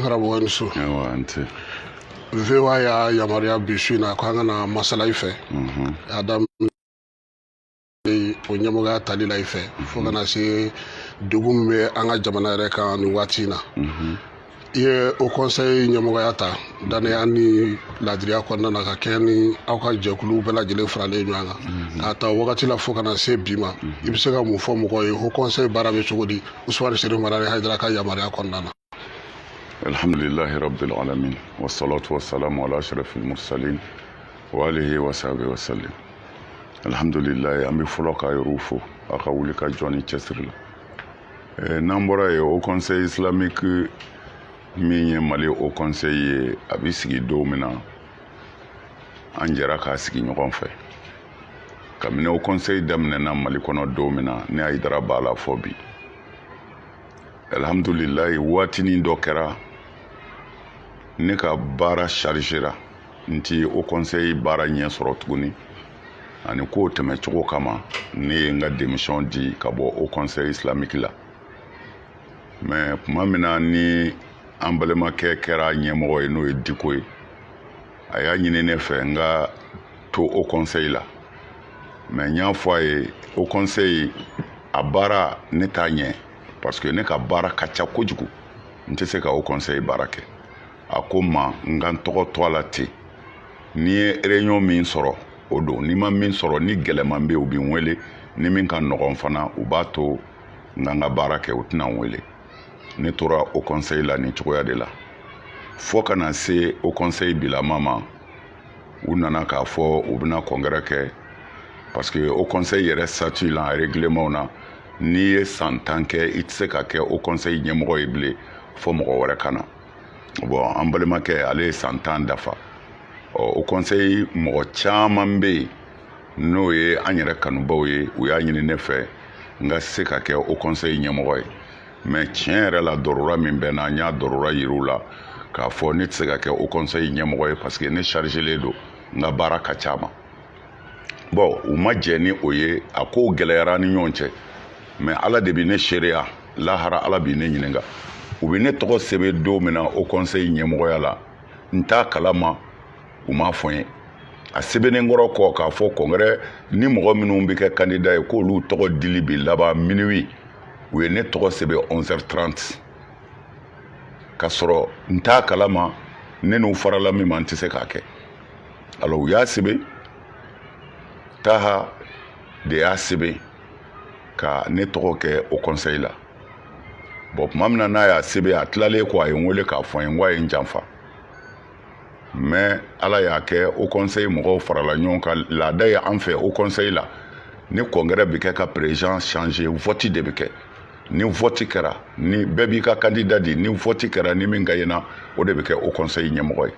karamɔgɔ ni so. VOA y'a yamaruya bi su in na ko an kana masala i fɛ. A daminɛ o ɲɛmɔgɔya tali la i fɛ fo kana se dugu min bɛ an ka jamana yɛrɛ kan nin waati in na. I ye o conseil ɲɛmɔgɔya ta danaya ni ladiriya kɔnɔna na ka kɛ ni aw ka jɛkulu bɛɛ lajɛlen faralen ɲɔgɔn kan k'a ta wagati la fo kana se bi ma i bɛ se ka mun fɔ mɔgɔw ye o conseil baara bɛ cogo di Usumani Sɛrifu Marari Hayidara ka yamaruya kɔnɔna na. Alhamdulillahi rabbil alamin wassalatu wassalamu ala ashrafil mursalin wa alihi wa sahbihi wa sallim. Alhamdulillahi an bɛ fɔlɔ ka yɛrɛw fo a ka wuli ka jɔ ni cɛsiri la. N'an bɔra yen o conseil islamique min ye Mali o conseil ye a bɛ sigi don min na an jɛra k'a sigi ɲɔgɔn fɛ kabini o conseil daminɛna Mali kɔnɔ don min na ne Hayidara b'a la fɔ bi. Alhamdulillahi waatinin dɔ kɛra ne ka baara chargera n ti o conseil baara ɲɛ sɔrɔ tuguni ani ko tɛmɛ cogo kama ne ye n ka démission di ka bɔ o conseil islamique la mais tuma min na ni an balimakɛ kɛra ɲɛmɔgɔ ye n'o ye Diko ye a y'a ɲini ne fɛ n ka to o conseil la mais n y'a fɔ a ye o conseil a baara ne t'a ɲɛ parce que ne ka baara ka ca kojugu n tɛ se ka o conseil baara kɛ a ko n ma n ka n tɔgɔ to a la ten n'i ye réunion min sɔrɔ o don n'i ma min sɔrɔ ni gɛlɛman bɛ yen u bɛ n wele ni min ka nɔgɔn fana u b'a to n ka n ka baara kɛ u tɛna n wele ne tora o conseil la nin cogoya de la fo kana se o conseil bilama ma u nana k'a fɔ u bɛna congrès kɛ parce que o conseil yɛrɛ statut la règlement na n'i ye san 10 kɛ i tɛ se ka kɛ o conseil ɲɛmɔgɔ ye bilen fo mɔgɔ wɛrɛ ka na bon an balimakɛ ale ye san 10 dafa o conseil mɔgɔ caman bɛ yen n'o ye an yɛrɛ kanubaw ye u y'a ɲini ne fɛ n ka se ka kɛ o conseil ɲɛmɔgɔ ye mais tiɲɛ yɛrɛ la dɔrɔra min bɛ na n y'a dɔrɔra yir'u la k'a fɔ ne tɛ se ka kɛ o conseil ɲɛmɔgɔ ye parce que ne chargelen don n ka baara ka ca ma bon u ma jɛ ni o ye a kow gɛlɛyara ni ɲɔgɔn cɛ mais ala de bɛ ne seereya lahara ala bɛ ne ɲininka u bɛ ne tɔgɔ sɛbɛn don min na o conseil ɲɛmɔgɔya la n t'a kalama u m'a fɔ n ye a sɛbɛnnen kɔrɔ kɔ k'a fɔ congrès ni mɔgɔ minnu bɛ kɛ candidat ye k'olu tɔgɔ dili bɛ laban minuit u ye ne tɔgɔ sɛbɛn 11h30 ka sɔrɔ n t'a kalama ne n'u farala min ma n tɛ se k'a kɛ alors u y'a sɛbɛn Taha de y'a sɛbɛn ka ne tɔgɔ kɛ o conseil la bon tuma min na n'a y'a sɛbɛn a tilalen kɔ a ye n wele k'a fɔ n ye n ko a ye n janfa mais ala y'a kɛ o conseil mɔgɔw farala ɲɔgɔn kan laada ye an fɛ o conseil la ni congrès bɛ kɛ ka président changer vote de bɛ kɛ ni vote kɛra ni bɛɛ b'i ka candidat di ni vote kɛra ni min gagnera o de bɛ kɛ o conseil ɲɛmɔgɔ ye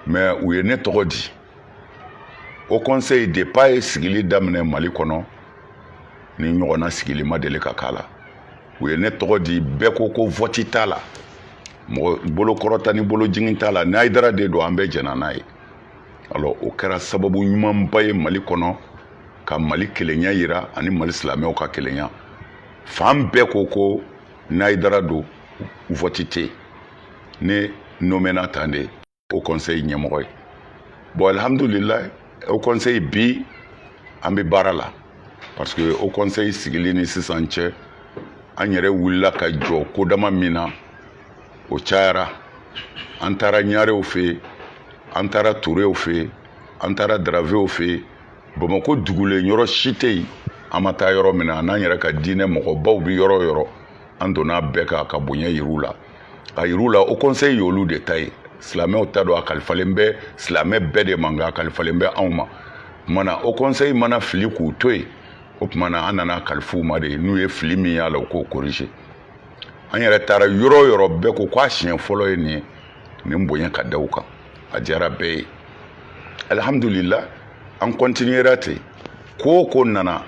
mais u ye ne tɔgɔ di o conseil depuis ye sigili daminɛ Mali kɔnɔ ni ɲɔgɔnna sigili ma deli ka k'a la u ye ne tɔgɔ di bɛɛ ko vote t'a la mɔgɔ bolokɔrɔta ni bolojigin t'a la ni Hayidara de don an bɛɛ jɛnna n'a ye alors o kɛra sababu ɲumanba ye Mali kɔnɔ ka Mali kelenya yira ani Mali silamɛw ka kelenya fan bɛɛ ko ni Hayidara don vote tɛ ne nommena tan de o conseil ɲɛmɔgɔ ye bon alhamdulilayi o conseil bi an bɛ baara la parce que o conseil sigili ni sisan cɛ an yɛrɛ wulila ka jɔ kodama min na o cayara an taara ɲarew fɛ yen an taara turew fɛ yen an taara daravew fɛ yen Bamakɔ dugulen yɔrɔ si tɛ yen an ma taa yɔrɔ min na n'an yɛrɛ ka diinɛ mɔgɔbaw bɛ yɔrɔ o yɔrɔ an donna bɛɛ kan ka bonya yir'u la a yir'u la o conseil y'olu de ta ye silamɛw ta don a kalifalen bɛ silamɛ bɛɛ de ma nka a kalifalen bɛ anw ma mana o conseil mana fili k'u to yen o tuma na an nana kalifu ma de n'u ye fili min y'a la u k'o corriger an yɛrɛ taara yɔrɔ o yɔrɔ bɛɛ ko k'a siɲɛ fɔlɔ ye nin ye nin bonya ka da u kan a diyara bɛɛ ye alhamdulillah an continuera ten ko o ko nana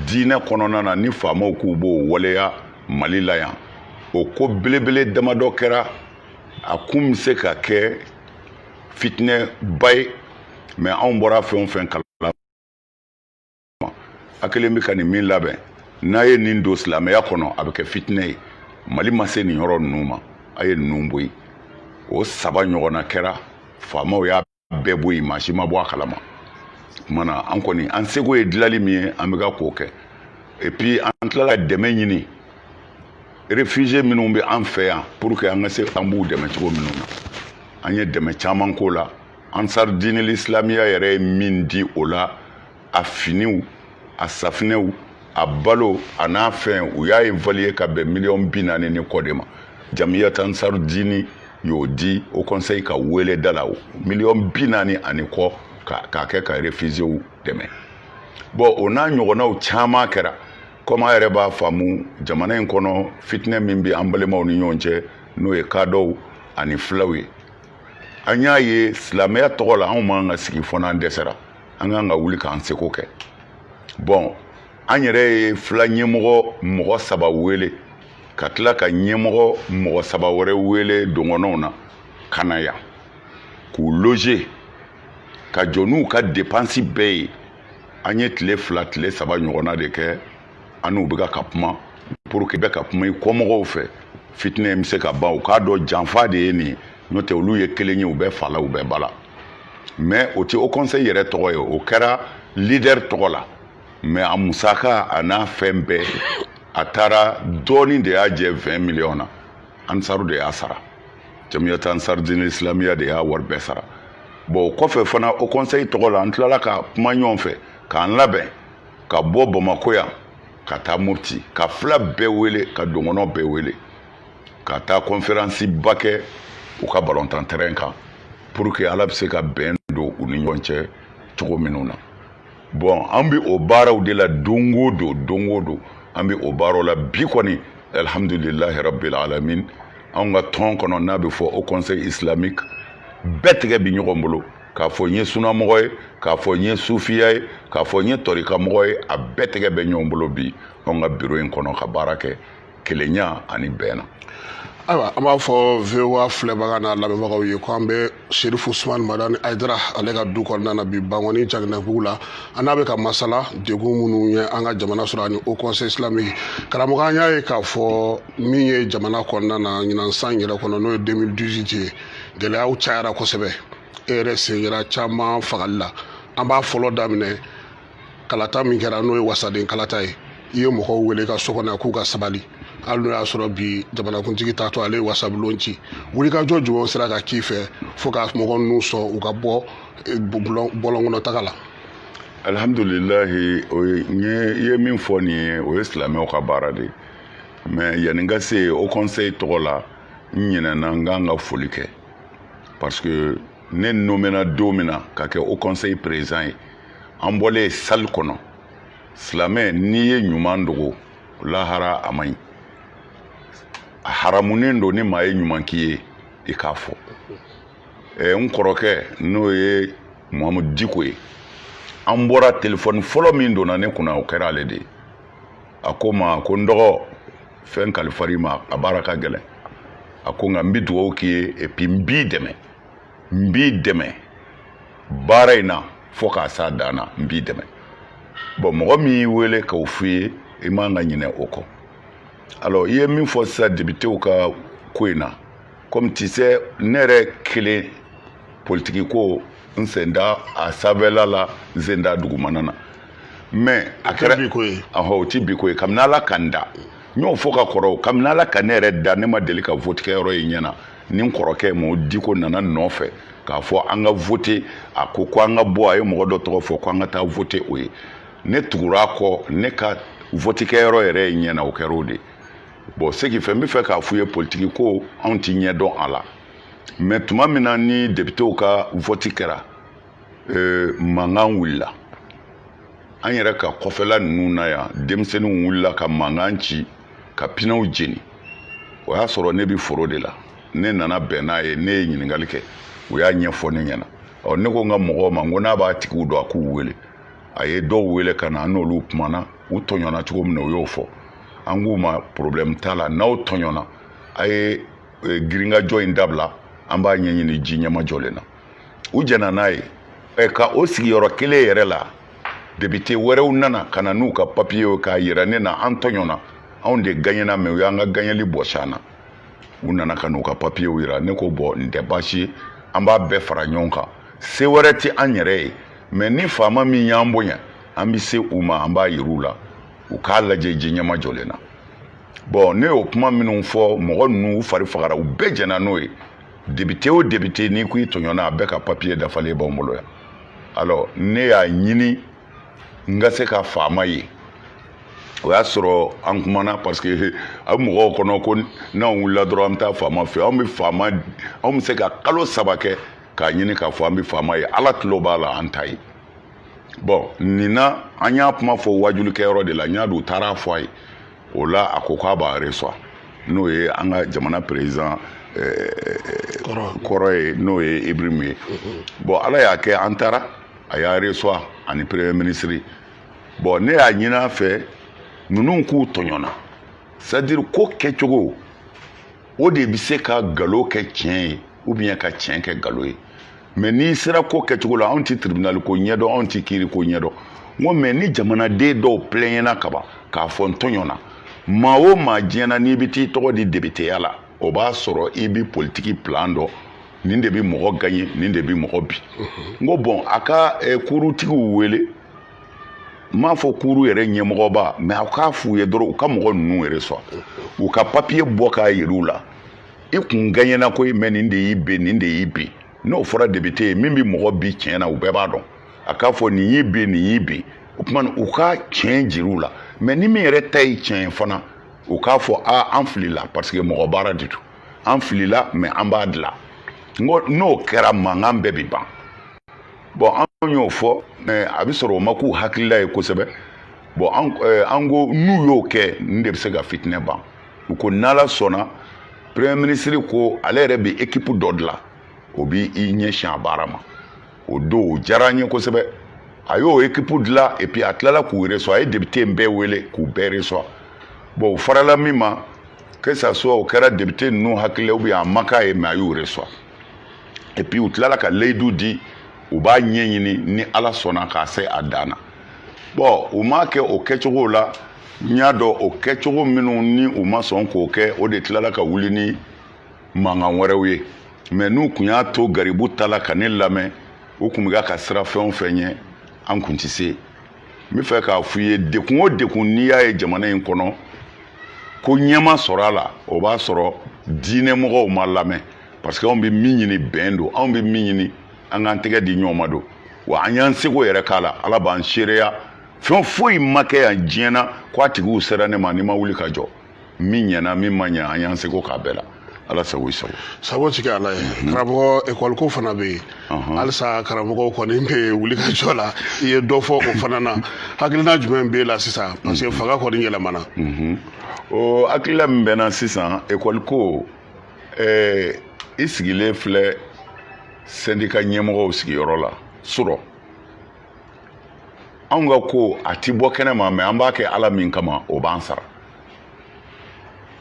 diinɛ kɔnɔna na ni faamaw k'u b'o waleya Mali la yan o ko belebele damadɔ kɛra a kun bɛ se ka kɛ fitinɛba ye mais anw bɔra fɛn o fɛn kalama a kelen bɛ ka nin min labɛn n'a ye nin don silamɛya kɔnɔ a bɛ kɛ fitinɛ ye Mali ma se nin yɔrɔ ninnu ma a ye ninnu bɔ yen o 3 ɲɔgɔnna kɛra faamaw y'a bɛɛ bɔ yen maa si ma bɔ a kalama kumana an kɔni an seko ye dilali min ye an bɛ ka k'o kɛ et puis an tilala dɛmɛ ɲini réfugiés minnu bɛ an fɛ yan pour que an ka se an b'u dɛmɛ cogo minnu na an ye dɛmɛ caman k'o la Ansar Dine l'Islamiya yɛrɛ ye min di o la a finiw a safinɛw a balo a n'a fɛn u y'a évaluer ka bɛn $40 ni kɔ de ma Jamiyat Ansar Dine y'o di au conseil ka wele da la o $40 ani kɔ k'a kɛ ka réfugiés dɛmɛ bon o n'a ɲɔgɔnnaw caman kɛra comme an yɛrɛ b'a faamu jamana in kɔnɔ fitinɛ min bɛ an balimaw ni ɲɔgɔn cɛ n'o ye kadɔw ani filaw ye an y'a ye silamɛya tɔgɔ la anw m'an ka sigi fɔ n'an dɛsɛra an k'an ka wuli k'an seko kɛ bon an yɛrɛ ye fila ɲɛmɔgɔ mɔgɔ 3 wele ka tila ka ɲɛmɔgɔ mɔgɔ 3 wɛrɛ wele dongɔnɔw na ka na yan k'u loger ka jɔ n'u ka dépense bɛɛ ye an ye tile 2 tile 3 ɲɔgɔnna de kɛ an n'u bɛ ka kuma pour que bɛ ka kuma i kɔmɔgɔw fɛ fitinɛ bɛ se ka ban u k'a dɔn janfa de ye nin ye n'o tɛ olu ye kelen ye u bɛ fa la u bɛ ba la mais o tɛ au conseil yɛrɛ tɔgɔ ye o kɛra leader tɔgɔ la mais a musaka a n'a fɛn bɛɛ a taara dɔɔnin de y'a jɛ 20 millions na Ansaru de y'a sara Jamiyat Ansar Dine l'Islamiya de y'a wari bɛɛ sara bon o kɔfɛ fana au conseil tɔgɔ la an tilala ka kuma ɲɔgɔn fɛ k'an labɛn ka bɔ Bamako yan ka taa Mopti ka fila bɛɛ wele ka dongɔnɔ bɛɛ wele ka taa conférence ba kɛ u ka ballontan terrain kan pour que ala bɛ se ka bɛn don u ni ɲɔgɔn cɛ cogo minnu na bon an bɛ o baaraw de la don o don an bɛ o baaraw la bi kɔni alhamdulilahi rabbil alamin an ka tɔn kɔnɔ n'a bɛ fɔ au conseil islamique bɛɛ tigɛ bɛ ɲɔgɔn bolo k'a fɔ n ye sunamɔgɔ ye k'a fɔ n ye sufiya ye k'a fɔ n ye tɔrikamɔgɔ ye a bɛɛ tigɛ bɛ ɲɔgɔn bolo bi an ka bureau in kɔnɔ ka baara kɛ kelenya ani bɛn na ayiwa an b'a fɔ VOA filɛbaga n'a lamɛnbagaw ye ko an bɛ Sherifu Usumani Madani Ayidara ale ka du kɔnɔna na bi Bangɔni Jaginɛbugu la an n'a bɛ ka masala degun minnu ye an ka jamana sɔrɔ ani Haut Conseil Islamique karamɔgɔ an y'a ye k'a fɔ min ye jamana kɔnɔna na ɲinan san yɛrɛ kɔnɔ n'o ye 2018 ye gɛlɛyaw cayara kosɛbɛ e yɛrɛ sen yera caman fagali la an b'a fɔlɔ daminɛ kalata min kɛra n'o ye wasaden kalata ye i ye mɔgɔw wele ka so kɔnɔ k'u ka sabali hali n'o y'a sɔrɔ bi jamanakuntigi taatɔ ale ye wasabulon ci wulikajɔ jumɛnw sera ka k'i fɛ fo ka mɔgɔ ninnu sɔn u ka bɔ bɔlɔn kɔnɔ taga la alhamdulilahi i ye min fɔ nin ye o ye silamɛw ka baara de mais yanni n ka se au conseil tɔgɔ la n ɲinɛna n kan ka foli kɛ parce que ne nomena don min na ka kɛ au conseil président ye an bɔlen salle kɔnɔ silamɛ n'i ye ɲuman dogo lahara a man ɲi a haramunen don ni maa ye ɲuman k'i ye i k'a fɔ n kɔrɔkɛ n'o ye Muhamadu Diko ye an bɔra telefɔni fɔlɔ min donna ne kunna o kɛra ale de ye a ko ma ko n dɔgɔ fɛn kalifari ma a baara ka gɛlɛn a ko nka n bɛ dugawu k'i ye et puis n b'i dɛmɛ baara in na fo k'a s'a dan na n b'i dɛmɛ bon mɔgɔ min y'i wele k'o f'i ye i man ka ɲinɛ o kɔ alors i ye min fɔ sisan députéw ka ko in na comme tu sais ne yɛrɛ kelen politiki ko n sen da a sanfɛla la n sen da dugumana na mais a kɛra o ti bi ko ye kabini ala ka n da n y'o fɔ ka kɔrɔ kabini ala ka ne yɛrɛ da ne ma deli ka vote kɛyɔrɔ ye ɲɛna ni n kɔrɔkɛ Muhamadu Diko nana nɔfɛ k'a fɔ an ka vote a ko an ka bɔ a ye mɔgɔ dɔ tɔgɔ fɔ ko an ka taa vote o ye ne tugura kɔ ne ka vote kɛyɔrɔ yɛrɛ ye ɲɛna o kɛra o de bon ce qui fait n bɛ fɛ k'a f'u ye politiki ko anw ti ɲɛ dɔn a la mais tuma min na ni députéw ka vote kɛra mankan wulila an yɛrɛ ka kɔfɛla ninnu na yan denmisɛnninw wulila ka mankan ci ka pinaw jeni o y'a sɔrɔ ne bɛ foro de la ne nana bɛn n'a ye ne ye ɲininkali kɛ o y'a ɲɛfɔ ne ɲɛna ne ko n ka mɔgɔw ma n ko n'a b'a tigiw dɔn a k'u wele a ye dɔw wele ka na an n'olu kumana u tɔɲɔna cogo min na o y'o fɔ an k'u ma problème t'a la n'aw tɔɲɔna a ye giringajɔ in dabila an b'a ɲɛɲini ji ɲɛmajɔlen na u jɛna n'a ye ka o sigiyɔrɔ kelen yɛrɛ la député wɛrɛw nana ka na n'u ka papier k'a yira ne na an tɔɲɔna anw de gagnena mais u y'an ka gagneli bɔsi an na u nana ka n'u ka papier yira ne ko bon nin tɛ baasi ye an b'a bɛɛ fara ɲɔgɔn kan se wɛrɛ tɛ an yɛrɛ ye mais ni faama min y'an bonya an bɛ se u ma an b'a yir'u la u k'a lajɛ ji ɲɛma jɔlen na bon ne y'o kuma minnu fɔ mɔgɔ ninnu u fari fagara u bɛɛ jɛnna n'o ye député o député ni ko i tɔɲɔna a bɛɛ ka papier dafalen b'anw bolo yan alors ne y'a ɲini n ka se ka faama ye o y'a sɔrɔ an kumana parce que a bɛ mɔgɔw kɔnɔ ko n'anw wulila dɔrɔn an bɛ taa faama fɛ anw bɛ se ka kalo 3 kɛ k'a ɲini k'a fɔ an bɛ faama ye ala tulo b'a la an ta ye bon nin na an y'a kuma fɔ wajulikɛyɔrɔ de la n y'a don u taara fɔ a ye o la a ko k'a b'a reçoit n'o ye an ka jamana président kɔrɔ ye n'o ye Ibrahim ye bon ala y'a kɛ an taara a y'a reçoit ani premier ministre bon ne y'a ɲini a fɛ ninnu k'u tɔɲɔna c'est à dire ko kɛcogo o de bɛ se ka nkalon kɛ tiɲɛ ye ou bien ka tiɲɛ kɛ nkalon ye mais n'i sera ko kɛcogo la anw tɛ tribunal ko ɲɛdɔn anw tɛ kiiri ko ɲɛdɔn n ko mais ni jamanaden dɔw plaignera kaban k'a fɔ n tɔɲɔna maa o maa diɲɛna n'i bɛ t'i tɔgɔ di députéya la o b'a sɔrɔ i bɛ politique plan dɔn nin de bɛ mɔgɔ gagner nin de bɛ mɔgɔ bi n ko bon a ka kurutigiw wele n m'a fɔ kuru yɛrɛ ɲɛmɔgɔba mais a k'a f'u ye dɔrɔn u ka mɔgɔ ninnu reçoit u ka papier bɔ k'a yir'u la i kun gagner koyi mais nin de y'i bin nin de y'i bin n'o fɔra député ye min bɛ mɔgɔ bi tiɲɛ na u bɛɛ b'a dɔn a k'a fɔ nin y'i bin nin y'i bin o tuma u ka tiɲɛ jir'u la mais ni min yɛrɛ ta ye tiɲɛ ye fana u k'a fɔ an filila parce que mɔgɔ baara de don an filila mais an b'a dilan n ko n'o kɛra mankan bɛɛ bɛ ban bon an y'o fɔ mais a bɛ sɔrɔ o ma k'u hakilila ye kosɛbɛ bon an ko n'u y'o kɛ nin de bɛ se ka fitinɛ ban u ko n'ala sɔnna premier ministre ko ale yɛrɛ bɛ équipe dɔ dilan o b'i ɲɛsin a baara ma o don o diyara an ye kosɛbɛ a y'o équipe dilan et puis a tilala k'u reçoit a ye député bɛɛ wele k'u bɛɛ reçoit bon o farala min ma que ça soit o kɛra député ninnu hakilila ou bien a ma k'a ye mais a y'u reçoit et puis u tilala ka layidu di u b'a ɲɛɲini ni ala sɔnna k'a se a dan na bon u m'a kɛ o kɛcogo la n y'a dɔn o kɛcogo minnu ni u ma sɔn k'o kɛ o de tilala ka wuli ni mankan wɛrɛw ye mais n'u kun y'a to garibu ta la ka ne lamɛn u kun bɛ ka sira fɛn o fɛn ɲɛ an kun tɛ se n bɛ fɛ k'a f'i ye dekun o dekun n'i y'a ye jamana in kɔnɔ ko ɲɛma sɔrɔ a la o b'a sɔrɔ diinɛmɔgɔw ma lamɛn parce que anw bɛ min ɲini bɛn don anw bɛ min ɲini an k'an tɛgɛ di ɲɔgɔn ma don wa an y'an seko yɛrɛ k'a la ala b'an seereya fɛn foyi ma kɛ yan diɲɛ na k'a tigiw sera ne ma ni ma wuli ka jɔ min ɲɛna min ma ɲɛ an y'an seko k'a bɛɛ la ala sago i sago sago tigɛ ala ye karamɔgɔ ekɔli ko fana bɛ yen halisa karamɔgɔw kɔni bɛ wuli ka jɔ la i ye dɔ fɔ o fana na hakilina jumɛn b'e la sisan parce que fanga kɔni yɛlɛmana o hakilila min bɛ na sisan ekɔli ko i sigilen filɛ syndicat ɲɛmɔgɔw sigiyɔrɔ la surɔ anw ka ko a ti bɔ kɛnɛ ma mais an b'a kɛ ala min kama o b'an sara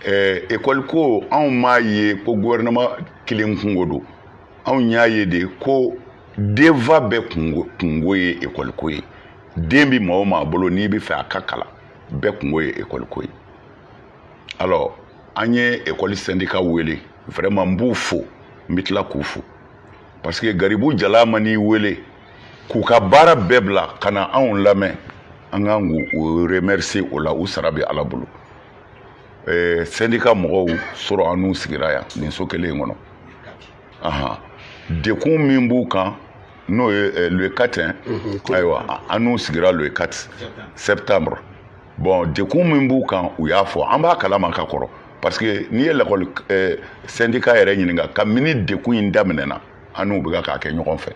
ekɔli ko anw m'a ye ko gouvernement kelen kungo don anw y'a ye de ko denfa bɛɛ kungo ye ekɔli ko ye den bi maa o maa bolo n'i bɛ fɛ a ka kalan bɛɛ kungo ye ekɔli ko ye alors an ye ekɔli syndicat wele vraiment n b'u fo n bɛ tila k'u fo parce que garibu jala ma n'i wele k'u ka baara bɛɛ bila ka na anw lamɛn an kan k'u remercier o la u sara bɛ ala bolo syndicat mɔgɔw sɔrɔ an n'u sigira yan nin so kelen in kɔnɔ dekun min b'u kan n'o ye le 4 ayiwa an n'u sigira le 4 septembre bon dekun min b'u kan u y'a fɔ an b'a kalama ka kɔrɔ parce que n'i ye lakɔli syndicat yɛrɛ ɲininka kabini dekun in daminɛna an n'u bɛ k'a kɛ ɲɔgɔn fɛ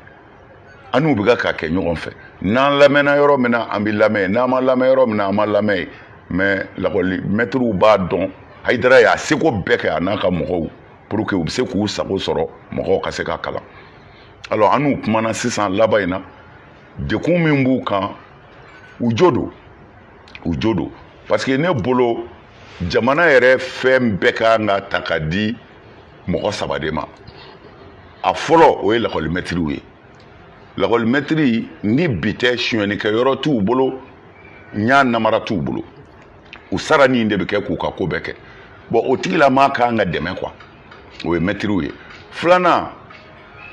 an n'u bɛ k'a kɛ ɲɔgɔn fɛ n'an lamɛnna yɔrɔ min na an bɛ lamɛn n'an ma lamɛn yɔrɔ min na an ma lamɛn mais lakɔli mɛtiriw b'a dɔn hayidara y'a seko bɛɛ kɛ a n'a ka mɔgɔw pour que u bɛ se k'u sago sɔrɔ mɔgɔw ka se ka kalan alors an n'u kumana sisan laban in na dekun min b'u kan u jo don parce que ne bolo jamana yɛrɛ fɛn bɛɛ kan ka ta ka di mɔgɔ 3 de ma a fɔlɔ o ye lakɔli mɛtiriw ye lakɔli mɛtiri ni bi tɛ sonyɛnikɛ yɔrɔ t'u bolo ɲa namara t'u bolo u sara nin de bɛ kɛ k'u ka ko bɛɛ kɛ bon o tigila maa kan ka dɛmɛ quoi o ye mɛtiriw ye filanan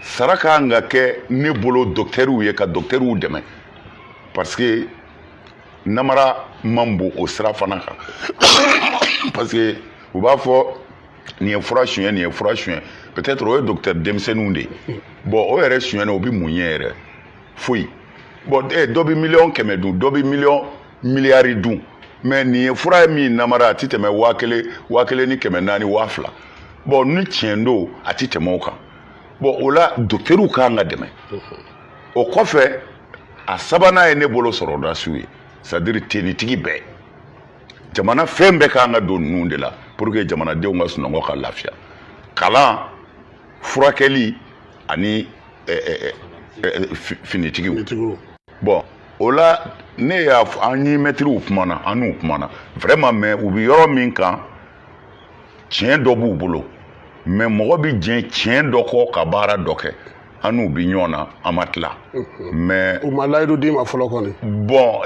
sara ka kan ka kɛ ne bolo dɔkitɛriw ye ka dɔkitɛriw dɛmɛ parce que namara man bon o sira fana kan parce que u b'a fɔ nin ye fura suɲɛ nin ye fura suɲɛ peut-être o ye dɔkitɛri denmisɛnninw de ye bon o yɛrɛ suɲɛni o bɛ mun ye yɛrɛ foyi bon dɔ bɛ miliyɔn 100 dun dɔ bɛ miliyɔn miliyari dun mais nin ye fura ye min namara a tɛ tɛmɛ 1000 ni 400 2000 bon ni tiɲɛ don a tɛ tɛmɛ o kan bon o la dɔkitɛriw ka kan ka dɛmɛ o kɔfɛ a sabanan ye ne bolo sɔrɔdasiw ye c'est à dire tenitigi bɛɛ jamana fɛn bɛɛ ka kan ka don ninnu de la pour que jamanadenw ka sunɔgɔ ka lafiya kalan furakɛli ani finitigiw bon o la ne y'a fɔ an ni mɛtiriw kumana an n'u kumana vraiment mais u bɛ yɔrɔ min kan tiɲɛ dɔ b'u bolo mais mɔgɔ bɛ jɛn tiɲɛ dɔ kɔ ka baara dɔ kɛ an n'u bɛ ɲɔgɔn na an ma tila mais u ma layidu d'i ma fɔlɔ kɔni bon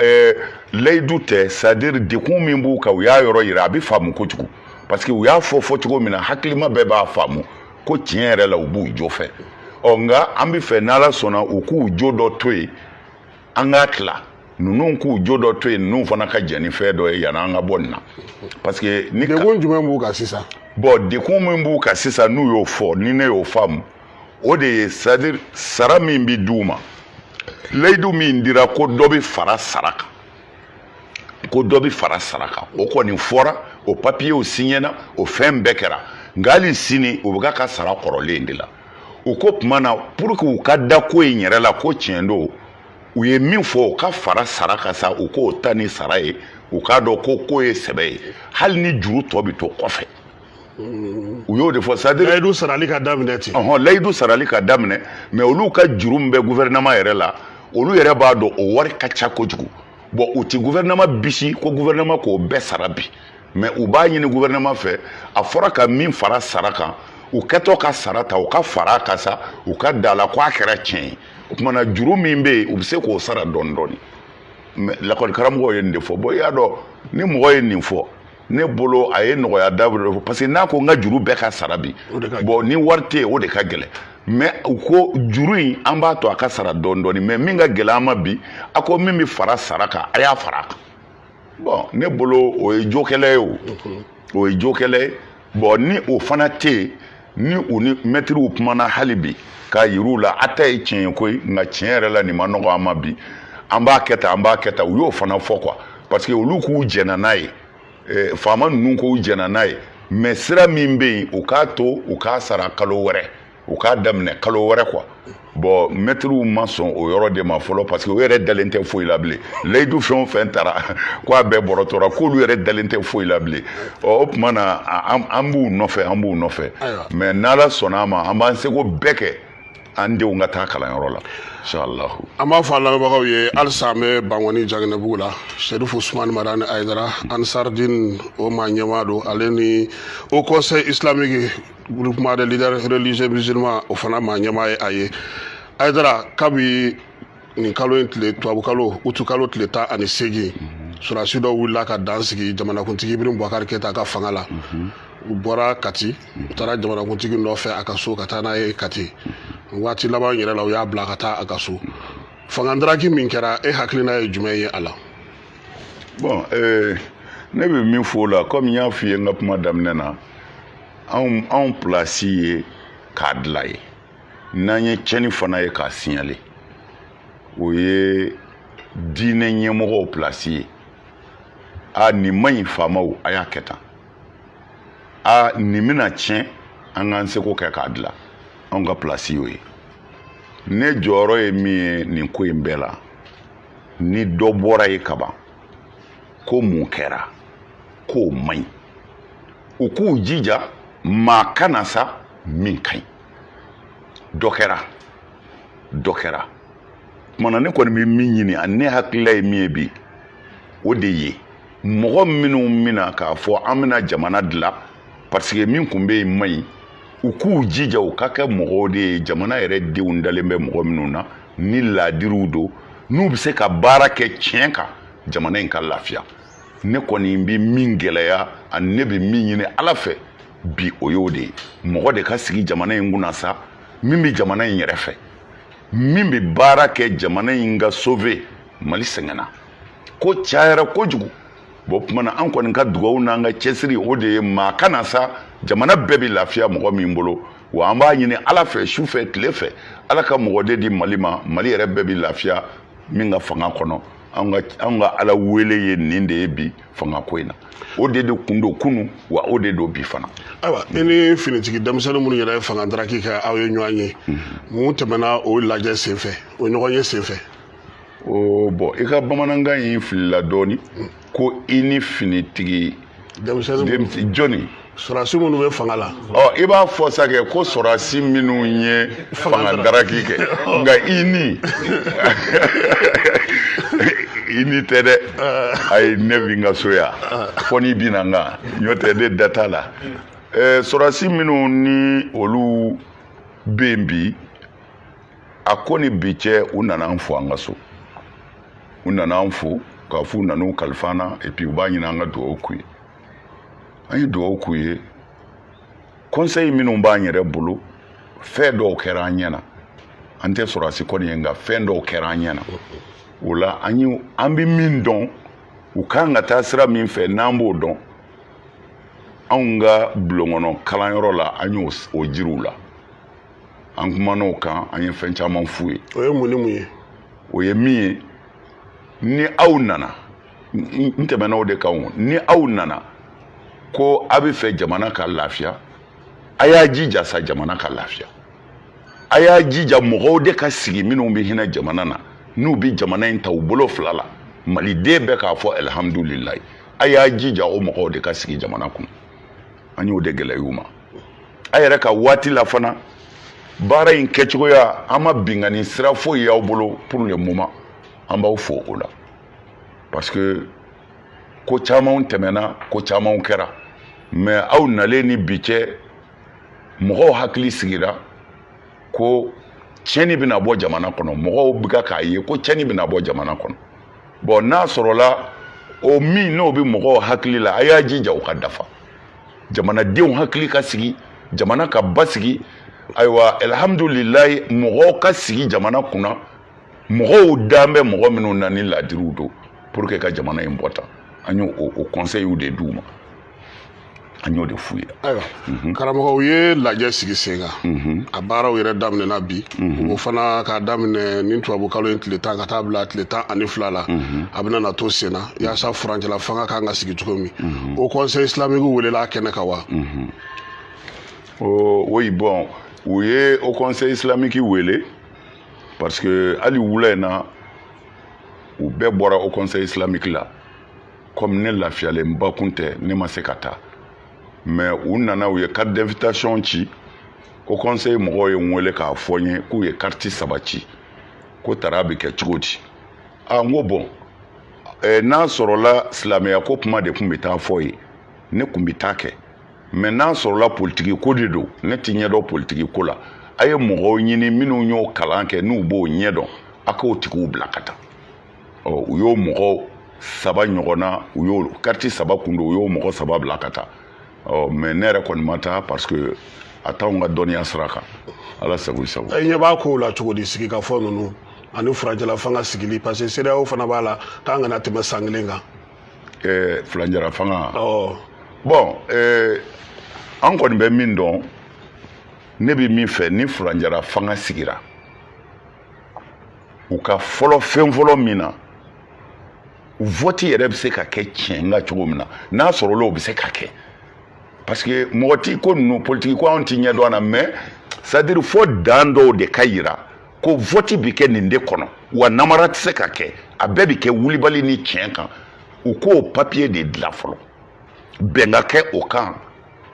layidu tɛ c'est à dire dekun min b'u kan u y'a yɔrɔ yira a bɛ faamu kojugu parce que u y'a fɔ cogo min na hakilima bɛɛ b'a faamu ko tiɲɛ yɛrɛ la u b'u jo fɛ nka an bɛ fɛ n'Ala sɔnna u k'u jo dɔ to yen an k'a tila ninnu k'u jo dɔ to yen ninnu fana ka jɛn ni fɛn dɔ ye yanni an ka bɔ nin na parce que ni dekun jumɛn b'u kan sisan bon dekun min b'u kan sisan n'u y'o fɔ ni ne y'o faamu o de ye c'est à dire sara min bɛ d'u ma layidu min dira ko dɔ bɛ fara sara kan o kɔni fɔra o papiyew signena o fɛn bɛɛ kɛra nka hali sini o bɛ ka sara kɔrɔlen de la o ko tuma na pour que u ka da ko in yɛrɛ la ko tiɲɛ don u ye min fɔ u ka fara sara kan sa u k'o ta ni sara ye u k'a dɔn ko ye sɛbɛ ye hali ni juru tɔ bɛ to kɔfɛ u y'o de fɔ c'est à dire layidu sarali ka daminɛ ten layidu sarali ka daminɛ mais olu ka juru min bɛ gouvernement yɛrɛ la olu yɛrɛ b'a dɔn o wari ka ca kojugu bon u ti gouvernement bisi ko gouvernement k'o bɛɛ sara bi mais u b'a ɲini gouvernement fɛ a fɔra ka min fara sara kan u kɛtɔ ka sara ta u ka fara a kan sa u ka da la ko a kɛra tiɲɛ ye o tuma na juru min bɛ yen u bɛ se k'o sara dɔɔni dɔɔni mais lakɔli karamɔgɔ ye nin de fɔ bon i y'a dɔn ni mɔgɔ ye nin fɔ ne bolo a ye nɔgɔya dabolo parce que n'a ko n ka juru bɛɛ ka sara bi bon ni wari tɛ yen o de ka gɛlɛn mais u ko juru in an b'a to a ka sara dɔɔni dɔɔni mais min ka gɛlɛn an ma bi a ko min bɛ fara sara kan a y'a fara a kan bon ne bolo o ye jokɛlɛ ye o ye jokɛlɛ ye bon ni o fana tɛ yen ni u ni mɛtiriw kumana hali bi k'a yir'u la a ta ye tiɲɛ ye koyi nka tiɲɛ yɛrɛ la nin ma nɔgɔ an ma bi an b'a kɛ tan u y'o fana fɔ quoi parce que olu k'u jɛnna n'a ye faama ninnu k'u jɛnna n'a ye mais sira min bɛ yen u k'a to u k'a sara kalo wɛrɛ u k'a daminɛ kalo wɛrɛ quoi bon mɛtiriw ma sɔn o yɔrɔ de ma fɔlɔ parce que u yɛrɛ dalen tɛ foyi la bilen layidu fɛn o fɛn taara k'a bɛɛ bɔrɔtɔra k'olu yɛrɛ dalen tɛ foyi la bilen o tuma na an b'u nɔfɛ mais n'Ala sɔnna a ma an b'an seko bɛɛ kɛ an denw ka taa kalanyɔrɔ la inshallah an b'a fɔ a lamɛnbagaw ye halisa an bɛ Bangoni Jaginɛbugu la Serifu Usumani Madani Ayidara Ansardine o maa ɲɛmaa don ale ni au conseil islamique groupement des leaders religieux musulmans o fana maa ɲɛmaa ye a ye Ayidara kabi nin kalo in tile tubabukalo utukalo tile 18 surasi dɔ wulila ka dan sigi jamanakuntigi Ibrahim Boubacar Keita ka fanga la u bɔra Kati u taara jamanakuntigi nɔfɛ a ka so ka taa n'a ye Kati waati laban yɛrɛ la u y'a bila ka taa a ka so fangandaraki min kɛra e hakilina ye jumɛn ye a la bon ne bɛ min fɔ o la comme n y'a f'i ye n ka kuma daminɛ na anw place ye k'a dilan ye n'an ye tiɲɛni fana ye k'a signaler o ye diinɛ ɲɛmɔgɔw place ye nin man ɲi faamaw a y'a kɛ tan nin bɛna tiɲɛ an k'an seko kɛ k'a dilan anw ka place y'o ye ne jɔyɔrɔ ye min ye nin ko in bɛɛ la ni dɔ bɔra ye kaban ko mun kɛra k'o man ɲi u k'u jija maa kana sa min ka ɲi dɔ kɛra kumana ne kɔni bɛ min ɲini ani ne hakilila ye min ye bi o de ye mɔgɔ minnu mina k'a fɔ an bɛna jamana dilan parce que min tun bɛ yen man ɲi u k'u jija u ka kɛ mɔgɔw de ye jamana yɛrɛ denw dalen bɛ mɔgɔ minnu na ni laadiriw don n'u bɛ se ka baara kɛ tiɲɛ kan jamana in ka lafiya ne kɔni bɛ min gɛlɛya ani ne bɛ min ɲini Ala fɛ bi o y'o de mɔgɔ de ka sigi jamana in kunna sa min bɛ jamana in yɛrɛ fɛ min bɛ baara kɛ jamana in ka sauver Mali sɛgɛnna ko cayara kojugu bon tuma na an kɔni ka dugawu n'an ka cɛsiri o de ye maa kana sa jamana bɛɛ bɛ lafiya mɔgɔ min bolo wa an b'a ɲini Ala fɛ su fɛ tile fɛ Ala ka mɔgɔ de di Mali ma Mali yɛrɛ bɛɛ bɛ lafiya min ka fanga kɔnɔ an ka Ala wele ye nin de ye bi fanga ko in na o de kun do kunu wa o de do bi fana ayiwa i ni finitigi denmisɛnnin minnu yɛrɛ ye fanga daraki kɛ aw ye ɲɔgɔn ye mun tɛmɛna o lajɛ senfɛ o ɲɔgɔn ye senfɛ bon i ka bamanankan in filila dɔɔni ko i ni finitigi denmisɛnnin jɔnni sɔrɔdasi minnu bɛ fanga la i b'a fɔ sa kɛ ko sɔrɔdasi minnu ye fanga daraki kɛ nka i ni i ni tɛ dɛ ayi ne bɛ n ka so yan fɔ n'i bɛna n kan n'o tɛ ne da t'a la sɔrɔdasi minnu ni olu bɛ yen bi a ko ni bi cɛ u nana an fo an ka so u nana an fo k'a fɔ u nana u kalifa an na et puis u b'a ɲini an ka dugawu k'u ye an ye dugawu k'u ye conseil minnu b'an yɛrɛ bolo fɛn dɔw kɛra an ɲɛna an tɛ sɔrɔdasi kɔni ye nka fɛn dɔw kɛra an ɲɛna o la an bɛ min dɔn u kan ka taa sira min fɛ n'an b'o dɔn anw ka bulon kɔnɔ kalanyɔrɔ la an y'o jiriw la an kumana o kan an ye fɛn caman f'u ye o ye mun ni mun ye o ye min ye ni aw nana n tɛmɛna o de kan ni aw nana ko a bɛ fɛ jamana ka lafiya a y'a jija sa jamana ka lafiya a y'a jija mɔgɔw de ka sigi minnu bɛ hinɛ jamana na n'u bɛ jamana in ta u bolo fila la maliden bɛɛ k'a fɔ alihamudulilayi a y'a jija o mɔgɔw de ka sigi jamana kɔnɔ an y'o de gɛlɛya u ma a yɛrɛ ka waati la fana baara in kɛcogoya an ma bingani sira foyi y'aw bolo pour le moment an b'aw fo o la parce que ko camanw tɛmɛna ko camanw kɛra mais aw nalen ni bi cɛ mɔgɔw hakili sigira ko tiɲɛni bɛna bɔ jamana kɔnɔ mɔgɔw bɛ k'a ye ko tiɲɛni bɛna bɔ jamana kɔnɔ bon n'a sɔrɔla o min n'o bɛ mɔgɔw hakili la a y'a jija o ka dafa jamanadenw hakili ka sigi jamana ka basigi ayiwa alhamdulilayi mɔgɔw ka sigi jamana kunna mɔgɔw dan bɛ mɔgɔ minnu na ni ladiriw don pour que ka jamana in bɔ tan an y'o o conseil de d'u ma an y'o de f'u ye ayiwa karamɔgɔ u ye lajɛ sigi sen kan a baaraw yɛrɛ daminɛna bi o fana k'a daminɛ ni tubabukalo in tile 10 ka taa bila tile 12 la a bɛna na to sen na yaasa furancɛla fanga kan ka sigi cogo min o conseil islamique welela kɛnɛ kan wa oui bon u ye o conseil islamique wele parce que hali wula in na u bɛɛ bɔra o conseil islamique la comme ne lafiyalen ba kun tɛ ne ma se ka taa mais u nana u ye carte d'invitation ci o conseil mɔgɔw ye n wele k'a fɔ n ye k'u ye carte 3 ci ko tara bɛ kɛ cogo di n ko bon n'a sɔrɔla silamɛya ko kuma de tun bɛ taa fɔ ye ne tun bɛ taa kɛ mais n'a sɔrɔla politiki ko de don ne tɛ ɲɛdɔn politiki ko la a ye mɔgɔw ɲini minnu y'o kalan kɛ n'u b'o ɲɛdɔn a k'o tigiw bila ka taa u y'o mɔgɔ 3 ɲɔgɔnna u y'o carte 3 kun don u y'o mɔgɔ 3 bila ka taa mais ne yɛrɛ kɔni ma taa parce que a t'anw ka dɔnniya sira kan ala sago i sago i ɲɛ b'a kow la cogo di sigi ka fɔ ninnu ani furancɛla fanga sigili parce que CEDEAO fana b'a la k'an kana tɛmɛ san 1 kan furancɛla fanga bon an kɔni bɛ min dɔn ne bɛ min fɛ ni furancɛla fanga sigira u ka fɔlɔ fɛn fɔlɔ min na vote yɛrɛ bɛ se ka kɛ tiɲɛ ka cogo min na n'a sɔrɔla o bɛ se ka kɛ parce que mɔgɔ ti ko ninnu politiki ko anw ti ɲɛ dɔn a la mais c'est à dire fo dan dɔw de ka yira ko vote bi kɛ nin de kɔnɔ wa namara tɛ se ka kɛ a bɛɛ bi kɛ wulibali ni tiɲɛ kan u k'o papier de dilan fɔlɔ bɛn ka kɛ o kan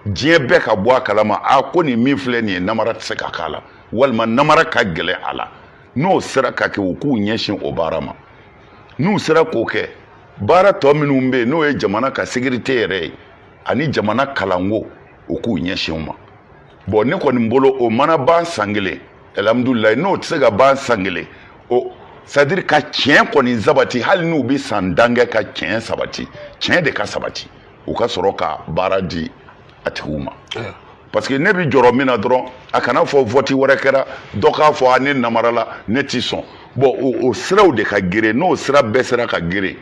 diɲɛ bɛɛ ka bɔ a kalama ko nin min filɛ nin ye namara tɛ se ka k'a la walima namara ka gɛlɛn a la n'o sera ka kɛ u k'u ɲɛsin o baara ma n'u sera k'o kɛ baara tɔ minnu bɛ yen n'o ye jamana ka sécurité yɛrɛ ye ani jamana kalanko o k'u ɲɛsin o ma bon ne kɔni bolo o mana ban san 1 alhamdulilayi n'o tɛ se ka ban san 1 o c'est à dire ka tiɲɛ kɔni sabati hali n'u bɛ san dan kɛ ka tiɲɛ sabati tiɲɛ de ka sabati u ka sɔrɔ ka baara di a tigiw ma parce que ne bi jɔrɔ min na dɔrɔn a kana fɔ vote wɛrɛ kɛra dɔ k'a fɔ ne namarala ne ti sɔn bon o siraw de ka gere n'o sira bɛɛ sera ka gere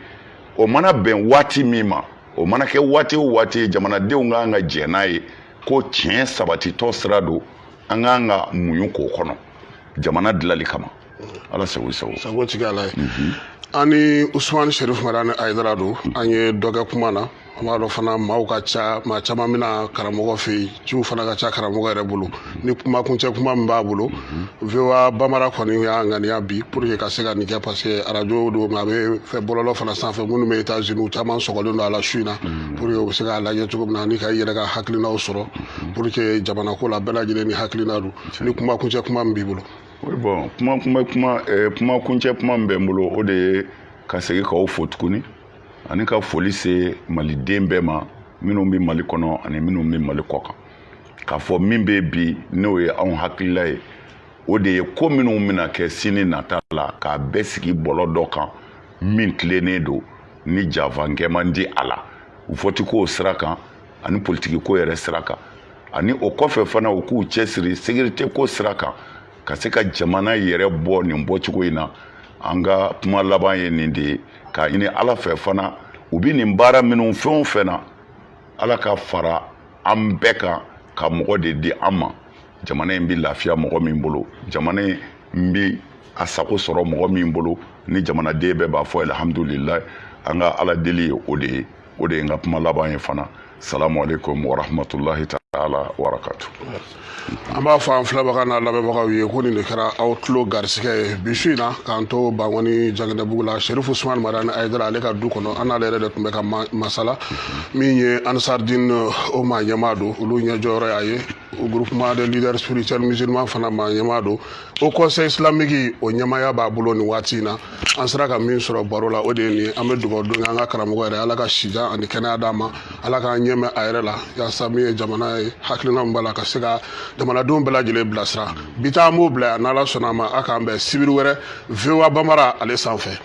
o mana bɛn waati min ma o mana kɛ waati o waati jamanadenw kan ka jɛ n'a ye ko tiɲɛ sabatitɔ sira don an kan ka muɲu k'o kɔnɔ jamana dilali kama ala sago sago sago tigi ala ye ani Usmani Sherif Marani Aidara don an ye dɔ kɛ kuma na an b'a dɔn fana maaw ka ca maa caman bɛna karamɔgɔ fɛ yen ciw fana ka ca karamɔgɔ yɛrɛ bolo ni kuma kuncɛ kuma min b'a bolo VOA Bamara kɔni y'a ŋaniya bi pour que ka se ka nin kɛ parce que radio don a bɛ fɛ bɔlɔlɔ fana sanfɛ minnu bɛ États-Unis caman sɔgɔlen don a la su in na pour que u bɛ se k'a lajɛ cogo min na ani ka i yɛrɛ ka hakilinaw sɔrɔ pour que jamana ko la bɛɛ lajɛlen ni hakilina don ni kuma kuncɛ kuma min b'i bolo. Oui, bon kuma kuncɛ kuma min bɛ n bolo o de ye ka segin k'aw fo tuguni ani ka foli se maliden bɛɛ ma minnu bɛ Mali kɔnɔ ani minnu bɛ Mali kɔ kan k'a fɔ min bɛ bi n'o ye anw hakilila ye o de ye ko minnu bɛna kɛ sini nata la k'a bɛɛ sigi bɔlɔ dɔ kan min tilennen don ni janfankɛ man di a la vote ko sira kan ani politiki ko yɛrɛ sira kan ani o kɔfɛ fana u k'u cɛsiri sécurité ko sira kan ka se ka jamana yɛrɛ bɔ nin bɔcogo in na an ka kuma laban ye nin de ye ka ɲini ala fɛ fana u bɛ nin baara minnu fɛn o fɛn na ala ka fara an bɛɛ kan ka mɔgɔ de di an ma jamana in bɛ lafiya mɔgɔ min bolo jamana in bɛ a sago sɔrɔ mɔgɔ min bolo ni jamanaden bɛɛ b'a fɔ alhamdulilayi an ka ala deli ye o de ye n ka kuma laban ye fana salamu alaikum wa rahmatulahi ta'ala wa barakatuh. An b'a fɔ an filɛbaga n'a lamɛnbagaw ye ko nin de kɛra aw tulo garisigɛ ye bi su in na k'an to Bangɔni Janginɛbugu la Sherif Usmani Marani Aidara ale ka du kɔnɔ an n'ale yɛrɛ de tun bɛ ka masala min ye Ansardine Oma ɲɛmaa don olu ɲɛjɔyɔrɔ y'a ye o groupement de leaders spirituels musulmans fana ma ɲɛmaa don o conseil islamique o ɲɛmaaya b'a bolo nin waati in na an sera ka min sɔrɔ baro la o de ye nin ye an bɛ dugawu don an ka karamɔgɔ yɛrɛ ala ka sijan ani kɛnɛya d'a ma ala k'an ɲɛmɛ a yɛrɛ la yaasa min ye jamana ye hakilina min b'a la ka se ka jamanadenw bɛɛ lajɛlen bilasira bi ta an b'o bila yan n'ala sɔnna a ma a k'an bɛn sibiri wɛrɛ VOA Bamara ale sanfɛ.